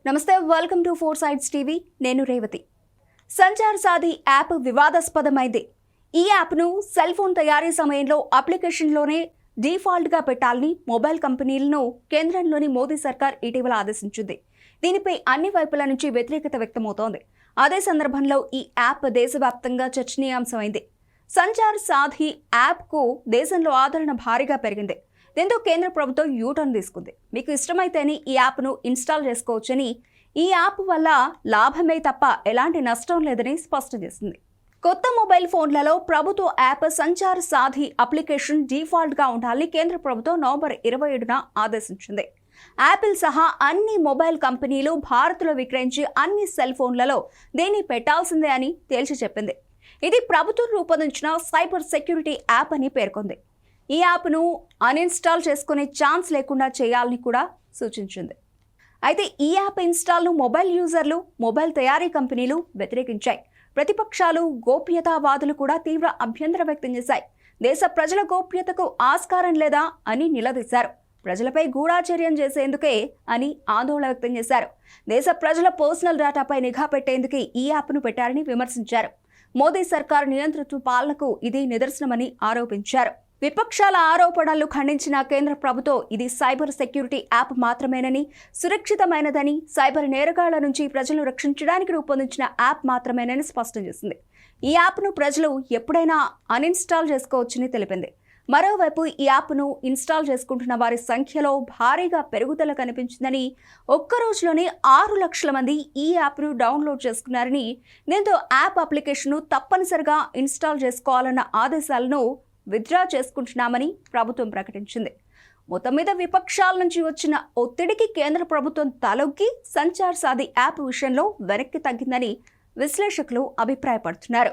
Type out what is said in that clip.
నమస్తే, welcome to four sides TV. నేను Revathi. Sanchar Saathi app వివాదాస్పదమైంది. ఈ యాప్ను సెల్ ఫోన్ తయారీ సమయంలో అప్లికేషన్లోనే డిఫాల్ట్గా పెట్టాలని మొబైల్ కంపెనీలను కేంద్రంలోని మోదీ సర్కార్ ఇటీవల ఆదేశించింది. దీనిపై అన్ని వైపుల నుంచి వ్యతిరేకత వ్యక్తమవుతోంది. అదే సందర్భంలో ఈ యాప్ దేశవ్యాప్తంగా చర్చనీయాంశమైంది. సంచార్ సాథీ యాప్కు దేశంలో ఆదరణ భారీగా పెరిగింది. దీంతో కేంద్ర ప్రభుత్వం యూటర్న్ తీసుకుంది. మీకు ఇష్టమైతేనే ఈ యాప్ను ఇన్స్టాల్ చేసుకోవచ్చని, ఈ యాప్ వల్ల లాభమే తప్ప ఎలాంటి నష్టం లేదని స్పష్టం చేసింది. కొత్త మొబైల్ ఫోన్లలో ప్రభుత్వ యాప్ సంచార్ సాథీ అప్లికేషన్ డిఫాల్ట్గా ఉండాలని కేంద్ర ప్రభుత్వం నవంబర్ 27న ఆదేశించింది. యాపిల్ సహా అన్ని మొబైల్ కంపెనీలు భారత్లో విక్రయించి అన్ని సెల్ ఫోన్లలో దీన్ని పెట్టాల్సిందే అని తేల్చి చెప్పింది. ఇది ప్రభుత్వం రూపొందించిన సైబర్ సెక్యూరిటీ యాప్ అని పేర్కొంది. ఈ యాప్ను అన్ఇన్స్టాల్ చేసుకునే ఛాన్స్ లేకుండా చేయాలని కూడా సూచించింది. అయితే ఈ యాప్ ఇన్స్టాల్ను మొబైల్ యూజర్లు, మొబైల్ తయారీ కంపెనీలు వ్యతిరేకించాయి. ప్రతిపక్షాలు, గోప్యతావాదులు కూడా తీవ్ర అభ్యంతరం వ్యక్తం చేశాయి. దేశ ప్రజల గోప్యతకు ఆస్కారం లేదా అని నిలదీశారు. ప్రజలపై గూఢాచర్యం చేసేందుకే అని ఆందోళన వ్యక్తం చేశారు. దేశ ప్రజల పర్సనల్ డేటాపై నిఘా పెట్టేందుకే ఈ యాప్ను పెట్టారని విమర్శించారు. మోదీ సర్కార్ నియంతృత్వ పాలనకు ఇది నిదర్శనమని ఆరోపించారు. విపక్షాల ఆరోపణలు ఖండించిన కేంద్ర ప్రభుత్వం ఇది సైబర్ సెక్యూరిటీ యాప్ మాత్రమేనని, సురక్షితమైనదని, సైబర్ నేరగాళ్ల నుంచి ప్రజలను రక్షించడానికి రూపొందించిన యాప్ మాత్రమేనని స్పష్టం చేసింది. ఈ యాప్ను ప్రజలు ఎప్పుడైనా అన్ఇన్స్టాల్ చేసుకోవచ్చని తెలిపింది. మరోవైపు ఈ యాప్ను ఇన్స్టాల్ చేసుకుంటున్న వారి సంఖ్యలో భారీగా పెరుగుదల కనిపించిందని, ఒక్క రోజులోనే 6 లక్షల మంది ఈ యాప్ను డౌన్లోడ్ చేసుకున్నారని, దీంతో యాప్ అప్లికేషన్ను తప్పనిసరిగా ఇన్స్టాల్ చేసుకోవాలన్న ఆదేశాలను విత్డ్రా చేసుకుంటున్నామని ప్రభుత్వం ప్రకటించింది. మొత్తం మీద విపక్షాల నుంచి వచ్చిన ఒత్తిడికి కేంద్ర ప్రభుత్వం తలొగ్గి సంచార్ సాథీ యాప్ విషయంలో వెనక్కి తగ్గిందని విశ్లేషకులు అభిప్రాయపడుతున్నారు.